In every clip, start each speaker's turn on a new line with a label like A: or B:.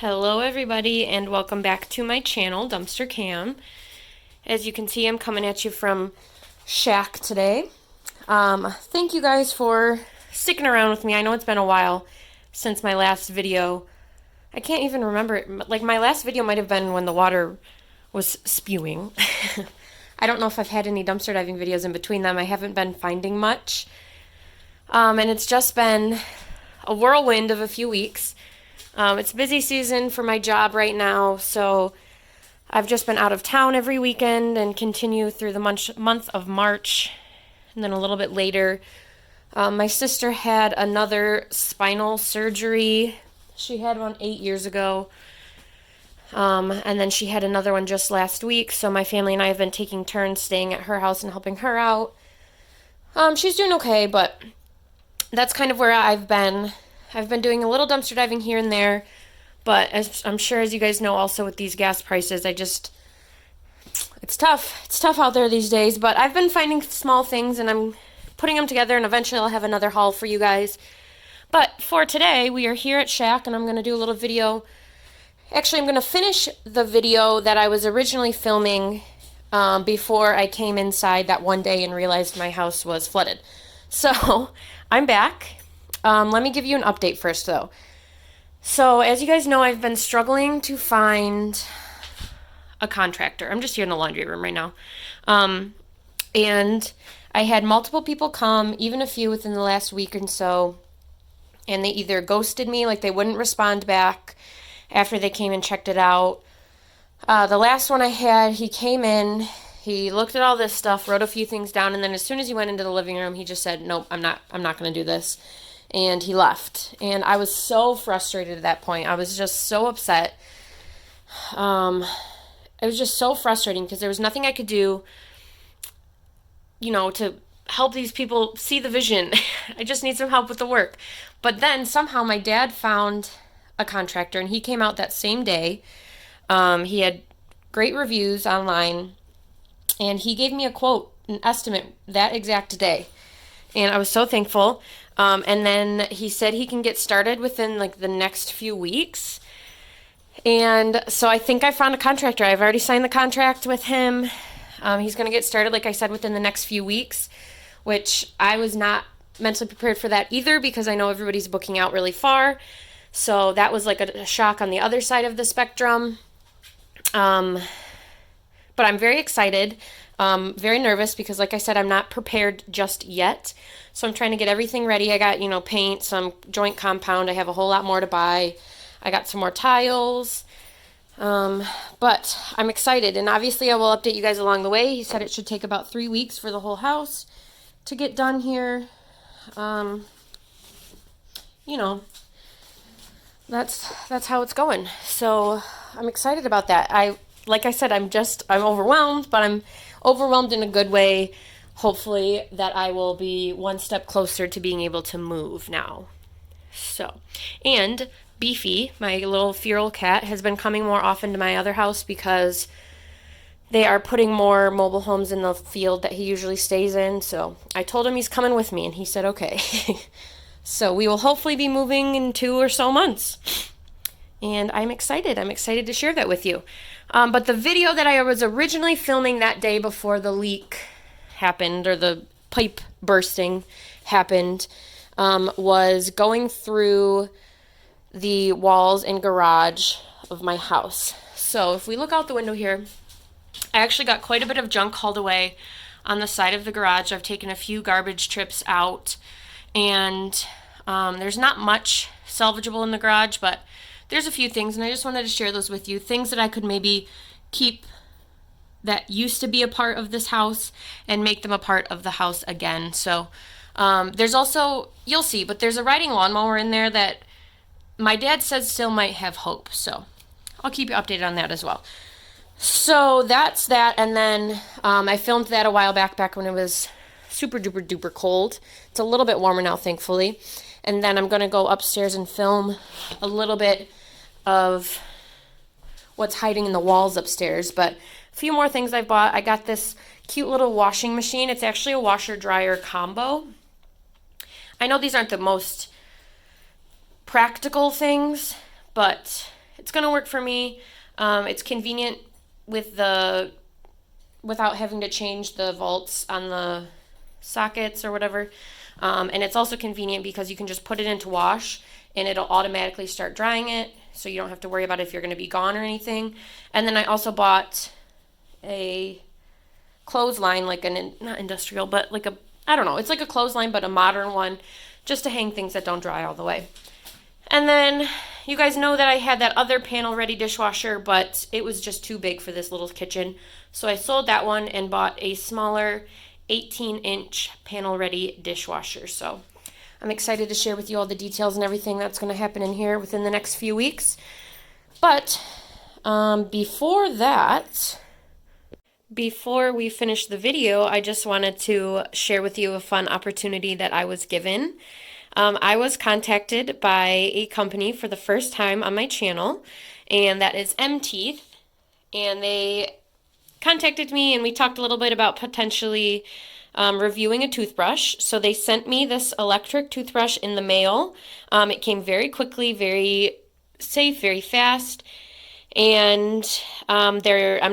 A: Hello everybody and welcome back to my channel, Dumpster Cam. As you can see, I'm coming at you from Shack today. Thank you guys for sticking around with me. I know it's been a while since my last video. I can't even remember it. Like, my last video might have been when the water was spewing. I don't know if I've had any dumpster diving videos in between them. I haven't been finding much. And it's just been a whirlwind of a few weeks. It's busy season for my job right now, so I've just been out of town every weekend and continue through the month of March. And then a little bit later, my sister had another spinal surgery. She had one 8 years ago. And then she had another one just last week, so my family and I have been taking turns staying at her house and helping her out. She's doing okay, but that's kind of where I've been. I've been doing a little dumpster diving here and there, but as I'm sure as you guys know also with these gas prices, it's tough. It's tough out there these days, but I've been finding small things and I'm putting them together, and eventually I'll have another haul for you guys. But for today, we are here at Shack and I'm going to do a little video. Actually, I'm going to finish the video that I was originally filming before I came inside that one day and realized my house was flooded. So, I'm back. Let me give you an update first, though. So, as you guys know, I've been struggling to find a contractor. I'm just here in the laundry room right now. And I had multiple people come, even a few within the last week and so, and they either ghosted me, like they wouldn't respond back after they came and checked it out. The last one I had, he came in, he looked at all this stuff, wrote a few things down, and then as soon as he went into the living room, he just said, "Nope, I'm not going to do this." And he left. And I was so frustrated at that point. I was just so upset. It was just so frustrating because there was nothing I could do, to help these people see the vision. I just need some help with the work. But then somehow my dad found a contractor and he came out that same day. He had great reviews online and he gave me a quote, an estimate that exact day. And I was so thankful. And then he said he can get started within like the next few weeks. And so I think I found a contractor. I've already signed the contract with him. He's going to get started, like I said, within the next few weeks, which I was not mentally prepared for that either because I know everybody's booking out really far. So that was like a shock on the other side of the spectrum. But I'm very excited. Very nervous because, like I said, I'm not prepared just yet. So I'm trying to get everything ready. I got, paint, some joint compound. I have a whole lot more to buy. I got some more tiles. But I'm excited. And obviously I will update you guys along the way. He said it should take about 3 weeks for the whole house to get done here. That's how it's going. So I'm excited about that. Like I said, I'm overwhelmed, but I'm overwhelmed in a good way. Hopefully that I will be one step closer to being able to move now. So, and Beefy, my little feral cat, has been coming more often to my other house because they are putting more mobile homes in the field that he usually stays in. So I told him he's coming with me and he said okay. So we will hopefully be moving in 2 or so months. And I'm excited. I'm excited to share that with you. But the video that I was originally filming that day before the leak happened, or the pipe bursting happened, was going through the walls and garage of my house. So if we look out the window here, I actually got quite a bit of junk hauled away on the side of the garage. I've taken a few garbage trips out, and there's not much salvageable in the garage, but there's a few things, and I just wanted to share those with you. Things that I could maybe keep that used to be a part of this house and make them a part of the house again. So there's also, you'll see, but there's a riding lawnmower in there that my dad says still might have hope. So I'll keep you updated on that as well. So that's that. And then I filmed that a while back when it was super duper duper cold. It's a little bit warmer now, thankfully. And then I'm going to go upstairs and film a little bit of what's hiding in the walls upstairs. But a few more things I bought. I got this cute little washing machine. It's actually a washer-dryer combo. I know these aren't the most practical things, but it's going to work for me. It's convenient without having to change the volts on the sockets or whatever. And it's also convenient because you can just put it into wash and it'll automatically start drying it, so you don't have to worry about if you're going to be gone or anything. And then I also bought a clothesline, like not industrial, but like I don't know, it's like a clothesline, but a modern one, just to hang things that don't dry all the way. And then you guys know that I had that other panel ready dishwasher, but it was just too big for this little kitchen. So I sold that one and bought a smaller 18-inch panel ready dishwasher. So I'm excited to share with you all the details and everything that's going to happen in here within the next few weeks. But before we finish the video, I just wanted to share with you a fun opportunity that I was given. I was contacted by a company for the first time on my channel, and that is M-Teeth, and they contacted me and we talked a little bit about potentially reviewing a toothbrush. So they sent me this electric toothbrush in the mail. It came very quickly, very safe, very fast. And I'm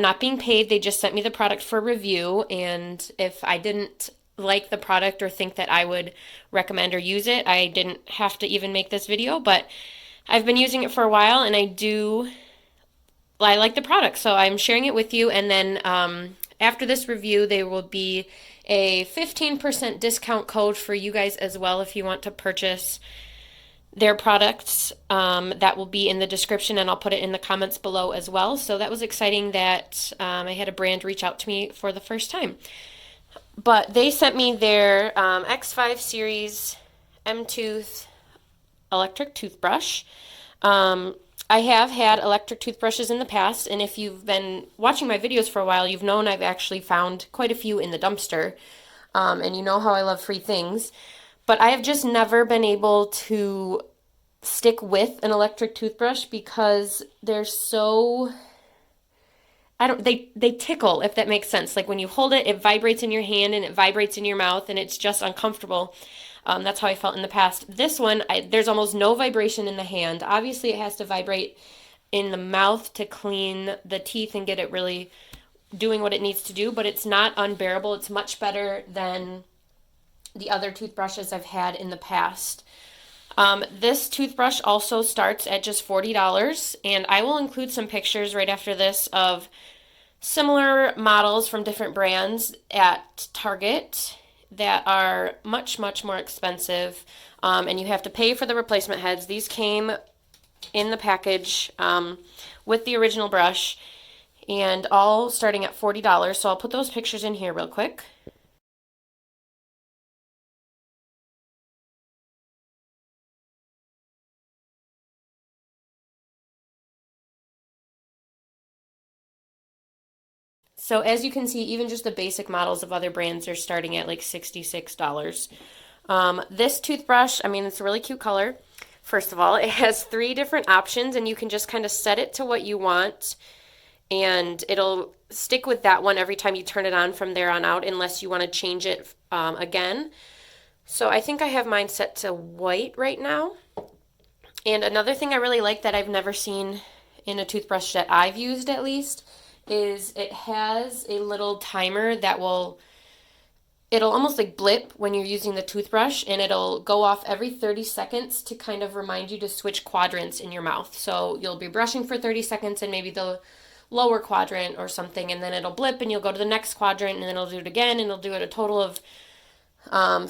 A: not being paid. They just sent me the product for review. And if I didn't like the product or think that I would recommend or use it, I didn't have to even make this video. But I've been using it for a while, and I like the product, so I'm sharing it with you. And then after this review, there will be a 15% discount code for you guys as well if you want to purchase their products. That will be in the description, and I'll put it in the comments below as well. So that was exciting that I had a brand reach out to me for the first time. But they sent me their X5 series M-Tooth electric toothbrush. I have had electric toothbrushes in the past, and if you've been watching my videos for a while, you've known I've actually found quite a few in the dumpster, and you know how I love free things. But I have just never been able to stick with an electric toothbrush because they're so, they tickle, if that makes sense. Like when you hold it, it vibrates in your hand and it vibrates in your mouth, and it's just uncomfortable. That's how I felt in the past. This one, there's almost no vibration in the hand. Obviously, it has to vibrate in the mouth to clean the teeth and get it really doing what it needs to do, but it's not unbearable. It's much better than the other toothbrushes I've had in the past. This toothbrush also starts at just $40, and I will include some pictures right after this of similar models from different brands at Target that are much, much more expensive, and you have to pay for the replacement heads. These came in the package with the original brush, and all starting at $40. So I'll put those pictures in here real quick. So as you can see, even just the basic models of other brands are starting at like $66. This toothbrush, I mean, it's a really cute color. First of all, it has 3 different options, and you can just kind of set it to what you want, and it'll stick with that one every time you turn it on from there on out, unless you want to change it again. So I think I have mine set to white right now. And another thing I really like that I've never seen in a toothbrush that I've used, at least, is it has a little timer that it'll almost like blip when you're using the toothbrush, and it'll go off every 30 seconds to kind of remind you to switch quadrants in your mouth. So you'll be brushing for 30 seconds and maybe the lower quadrant or something, and then it'll blip and you'll go to the next quadrant, and then it'll do it again, and it'll do it a total of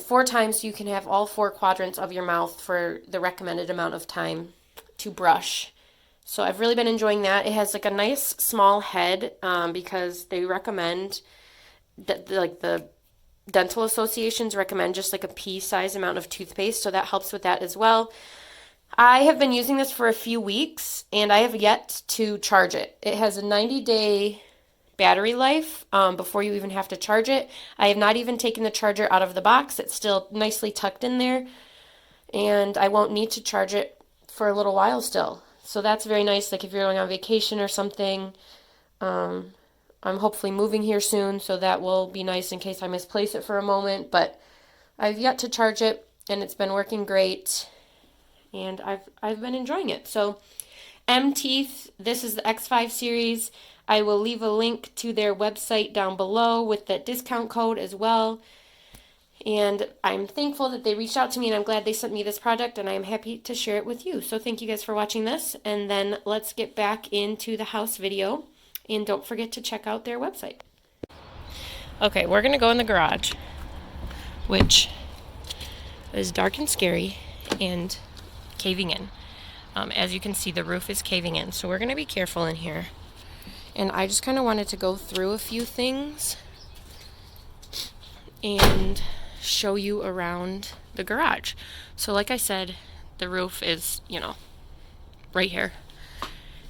A: 4 times, so you can have all 4 quadrants of your mouth for the recommended amount of time to brush. So I've really been enjoying that. It has like a nice small head because they recommend that the dental associations recommend just like a pea-sized amount of toothpaste, so that helps with that as well. I have been using this for a few weeks, and I have yet to charge it. It has a 90-day battery life before you even have to charge it. I have not even taken the charger out of the box. It's still nicely tucked in there, and I won't need to charge it for a little while still. So that's very nice, like if you're going on vacation or something. I'm hopefully moving here soon, so that will be nice in case I misplace it for a moment. But I've yet to charge it, and it's been working great, and I've been enjoying it. So M Teeth, this is the X5 series. I will leave a link to their website down below with that discount code as well. And I'm thankful that they reached out to me, and I'm glad they sent me this product, and I'm happy to share it with you. So thank you guys for watching this, and then let's get back into the house video, and don't forget to check out their website. Okay, we're going to go in the garage, which is dark and scary and caving in. As you can see, the roof is caving in, so we're going to be careful in here. And I just kind of wanted to go through a few things and show you around the garage. So like I said, the roof is, you know, right here.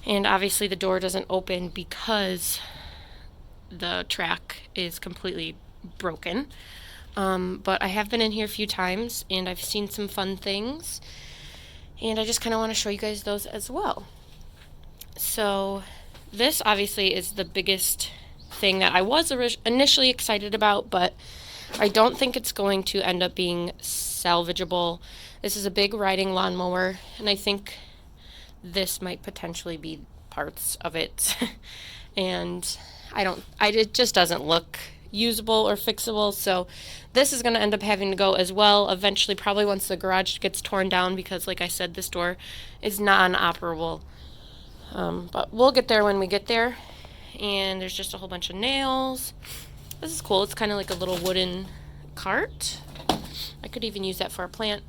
A: And obviously the door doesn't open because the track is completely broken. But I have been in here a few times and I've seen some fun things. And I just kind of want to show you guys those as well. So this obviously is the biggest thing that I was initially excited about, but I don't think it's going to end up being salvageable. This is a big riding lawnmower, and I think this might potentially be parts of it. And it just doesn't look usable or fixable, so this is going to end up having to go as well eventually, probably once the garage gets torn down, because like I said, this door is non-operable. But we'll get there when we get there. And there's just a whole bunch of nails. This is cool. It's kind of like a little wooden cart. I could even use that for a plant.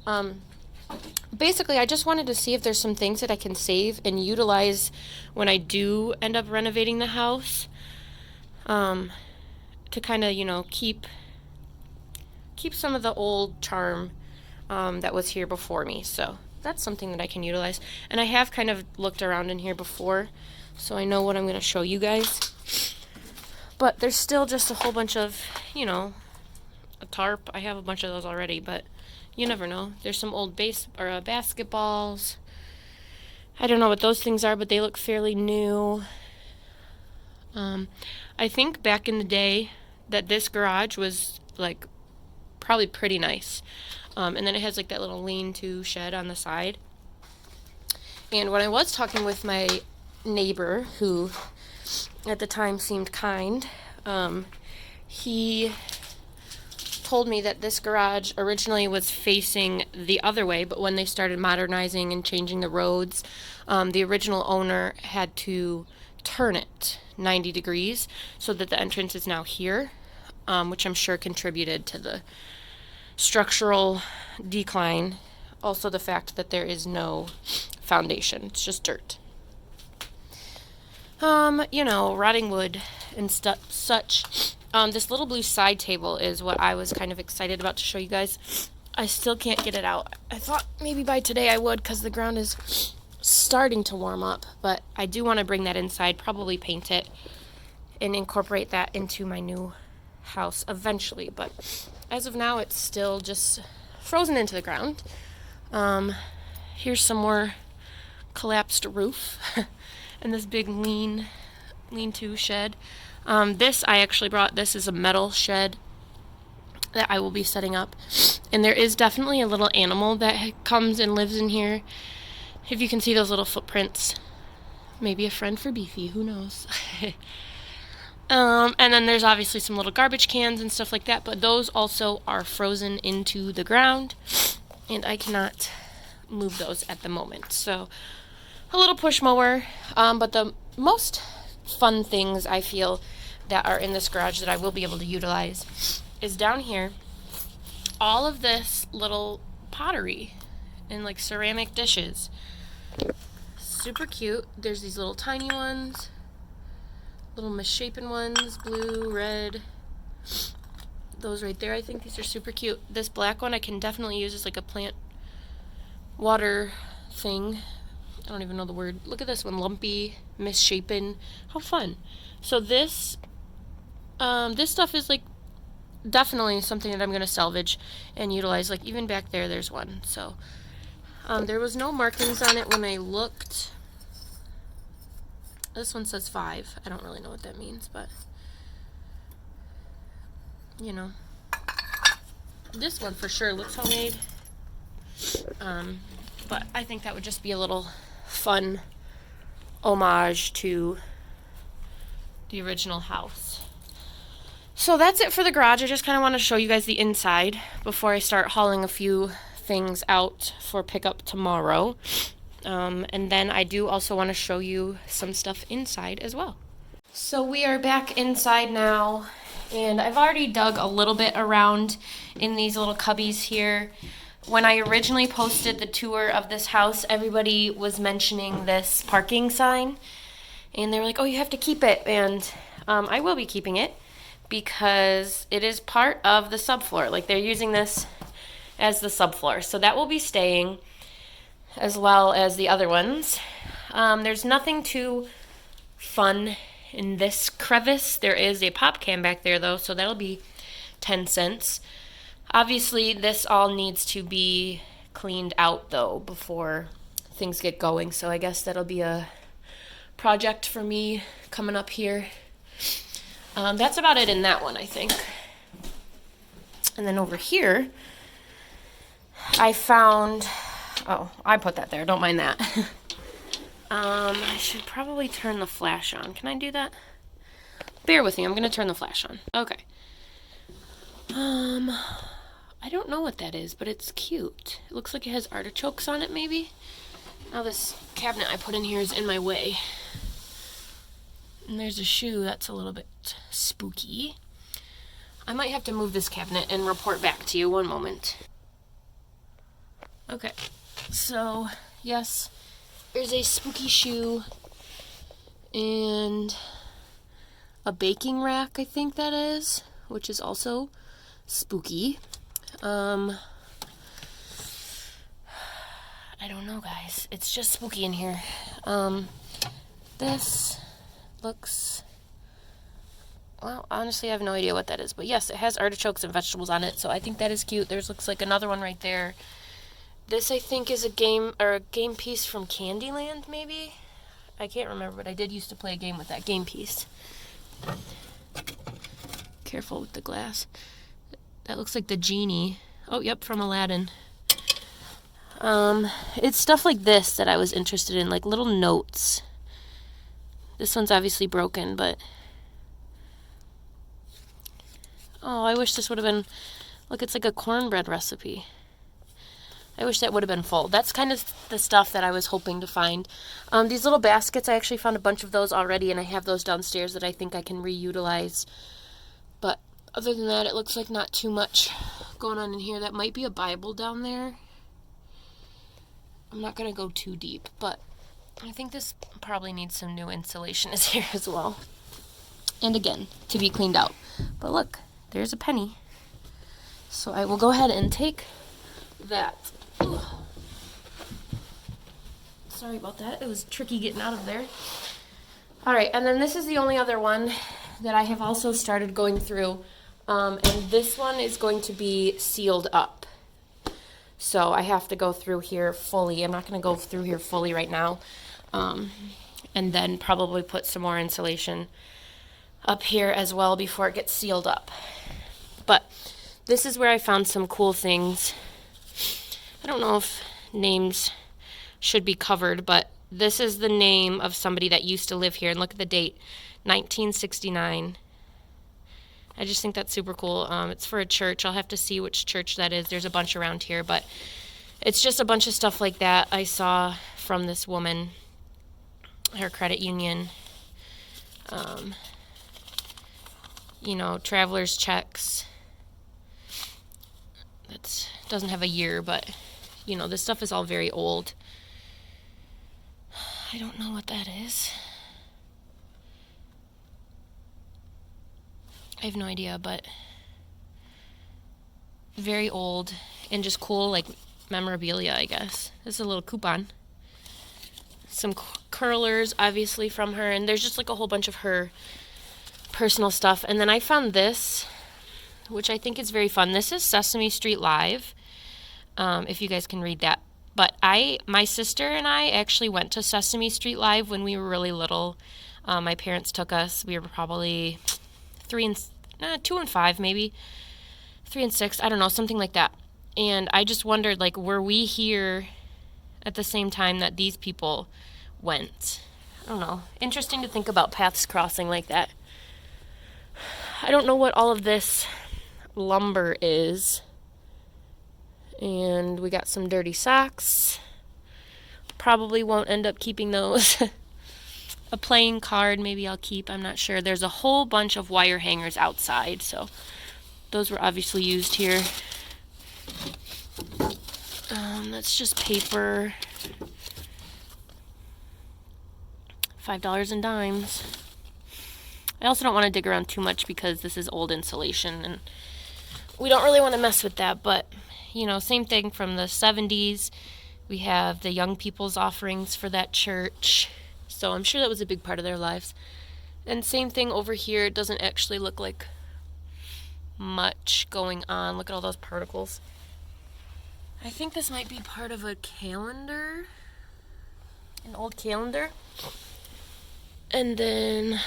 A: Basically, I just wanted to see if there's some things that I can save and utilize when I do end up renovating the house. To kind of, you know, keep some of the old charm that was here before me. So that's something that I can utilize. And I have kind of looked around in here before, so I know what I'm going to show you guys. But there's still just a whole bunch of, you know, a tarp. I have a bunch of those already, but you never know. There's some old basketballs. I don't know what those things are, but they look fairly new. I think back in the day that this garage was like probably pretty nice. And then it has like that little lean-to shed on the side. And when I was talking with my neighbor, who at the time seemed kind, he told me that this garage originally was facing the other way, but when they started modernizing and changing the roads, the original owner had to turn it 90 degrees so that the entrance is now here, which I'm sure contributed to the structural decline. Also the fact that there is no foundation, it's just dirt. You know, rotting wood and such. This little blue side table is what I was kind of excited about to show you guys. I still can't get it out. I thought maybe by today I would, because the ground is starting to warm up, but I do want to bring that inside, probably paint it and incorporate that into my new house eventually. But as of now, it's still just frozen into the ground. Here's some more collapsed roof and this big lean-to shed. This I actually brought. This is a metal shed that I will be setting up, and there is definitely a little animal that comes and lives in here. If you can see those little footprints, maybe a friend for Beefy, who knows. And then there's obviously some little garbage cans and stuff like that, but those also are frozen into the ground, and I cannot move those at the moment. So a little push mower, but the most fun things I feel that are in this garage that I will be able to utilize is down here. All of this little pottery and like ceramic dishes. Super cute. There's these little tiny ones, little misshapen ones, blue, red. Those right there, I think these are super cute. This black one I can definitely use as like a plant water thing. I don't even know the word. Look at this one, lumpy, misshapen. How fun. So this stuff is like definitely something that I'm going to salvage and utilize. Like even back there, there's one. So there was no markings on it when I looked. This one says 5. I don't really know what that means, but you know. This one for sure looks homemade. But I think that would just be a little fun homage to the original house. So that's it for the garage. I just kind of want to show you guys the inside before I start hauling a few things out for pickup tomorrow. And then I do also want to show you some stuff inside as well. So we are back inside now, and I've already dug a little bit around in these little cubbies here. When I originally posted the tour of this house, everybody was mentioning this parking sign, and they were like, oh, you have to keep it, and I will be keeping it because it is part of the subfloor. Like, they're using this as the subfloor, so that will be staying, as well as the other ones. There's nothing too fun in this crevice. There is a pop can back there, though, so that'll be 10 cents. Obviously, this all needs to be cleaned out, though, before things get going, so I guess that'll be a project for me coming up here. That's about it in that one, I think. And then over here, I found... Oh, I put that there. Don't mind that. I should probably turn the flash on. Can I do that? Bear with me. I'm going to turn the flash on. Okay. I don't know what that is, but it's cute. It looks like it has artichokes on it, maybe. Now this cabinet I put in here is in my way. And there's a shoe that's a little bit spooky. I might have to move this cabinet and report back to you. One moment. Okay. So, yes, there's a spooky shoe and a baking rack, I think that is, which is also spooky. I don't know, guys. It's just spooky in here. This looks... Well, honestly, I have no idea what that is. But yes, it has artichokes and vegetables on it, so I think that is cute. There's looks like another one right there. This, I think, is a game piece from Candyland, maybe? I can't remember, but I did used to play a game with that game piece. Careful with the glass. That looks like the genie. Oh, yep, from Aladdin. It's stuff like this that I was interested in, like little notes. This one's obviously broken, but... Oh, I wish this would have been... Look, it's like a cornbread recipe. I wish that would have been full. That's kind of the stuff that I was hoping to find. These little baskets, I actually found a bunch of those already, and I have those downstairs that I think I can reutilize. But other than that, it looks like not too much going on in here. That might be a Bible down there. I'm not going to go too deep, but I think this probably needs some new insulation is here as well. And again, to be cleaned out. But look, there's a penny. So I will go ahead and take that. Ugh. Sorry about that. It was tricky getting out of there. Alright, and then this is the only other one that I have also started going through. And this one is going to be sealed up. So I have to go through here fully. I'm not going to go through here fully right now. And then probably put some more insulation up here as well before it gets sealed up. But this is where I found some cool things. I don't know if names should be covered, but this is the name of somebody that used to live here. And look at the date, 1969. I just think that's super cool. It's for a church. I'll have to see which church that is. There's a bunch around here, but it's just a bunch of stuff like that I saw from this woman, her credit union. You know, traveler's checks. That doesn't have a year, but, you know, this stuff is all very old. I don't know what that is. I have no idea, but very old and just cool, like, memorabilia, I guess. This is a little coupon. Some curlers, obviously, from her, and there's just, like, a whole bunch of her personal stuff. And then I found this, which I think is very fun. This is Sesame Street Live, if you guys can read that. But my sister and I actually went to Sesame Street Live when we were really little. My parents took us. We were probably 2 and 5, maybe 3 and 6. I don't know, something like that. And I just wondered, like, were we here at the same time that these people went? I don't know, interesting to think about paths crossing like that. I don't know what all of this lumber is. And we got some dirty socks. Probably won't end up keeping those. A playing card maybe I'll keep, I'm not sure. There's a whole bunch of wire hangers outside, so those were obviously used here. That's just paper. $5 and dimes. I also don't want to dig around too much because this is old insulation and we don't really want to mess with that, but you know, same thing from the 70s. We have the young people's offerings for that church, so I'm sure that was a big part of their lives. And same thing over here, it doesn't actually look like much going on. Look at all those particles. I think this might be part of a calendar, an old calendar. And then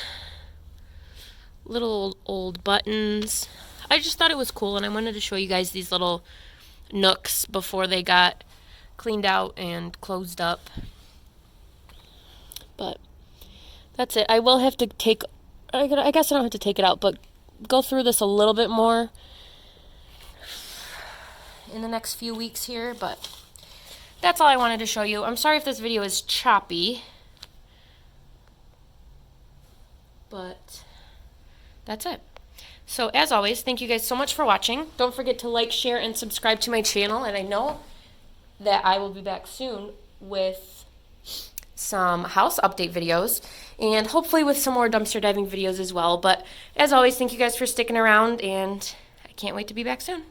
A: little old buttons. I just thought it was cool, and I wanted to show you guys these little nooks before they got cleaned out and closed up. But that's it. I will have to take, I guess I don't have to take it out, but go through this a little bit more in the next few weeks here, but that's all I wanted to show you. I'm sorry if this video is choppy, but that's it. So as always, thank you guys so much for watching. Don't forget to like, share, and subscribe to my channel, and I know that I will be back soon with some house update videos and hopefully with some more dumpster diving videos as well. But as always, thank you guys for sticking around, and I can't wait to be back soon.